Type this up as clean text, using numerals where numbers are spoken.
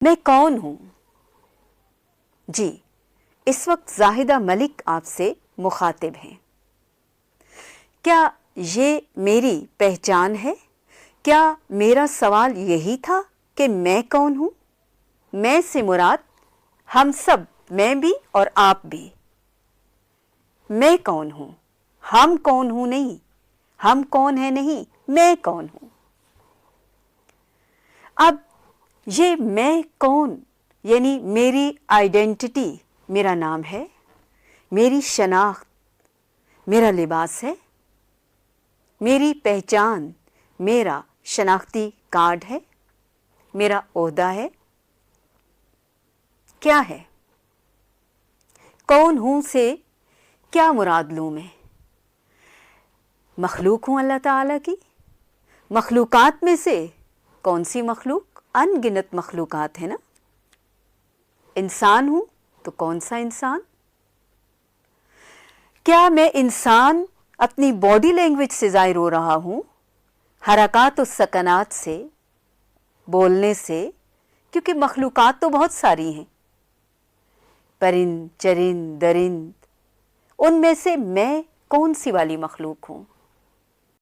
میں کون ہوں؟ جی، اس وقت زاہدہ ملک آپ سے مخاطب ہیں۔ کیا یہ میری پہچان ہے؟ کیا میرا سوال یہی تھا کہ میں کون ہوں؟ میں سے مراد ہم سب، میں بھی اور آپ بھی۔ میں کون ہوں؟ ہم کون ہوں نہیں، ہم کون ہیں نہیں، میں کون ہوں۔ اب یہ میں کون یعنی میری آئیڈینٹی میرا نام ہے، میری شناخت میرا لباس ہے، میری پہچان میرا شناختی کارڈ ہے، میرا عہدہ ہے۔ کیا ہے؟ کون ہوں سے کیا مراد لوں میں؟ مخلوق ہوں اللہ تعالیٰ کی؟ مخلوقات میں سے کون سی مخلوق؟ ان گنت مخلوقات ہیں نا۔ انسان ہوں تو کون سا انسان؟ کیا میں انسان اپنی باڈی لینگویج سے ظاہر ہو رہا ہوں، حرکات و سکنات سے، بولنے سے؟ کیونکہ مخلوقات تو بہت ساری ہیں، پرند چرند درند، ان میں سے میں کون سی والی مخلوق ہوں؟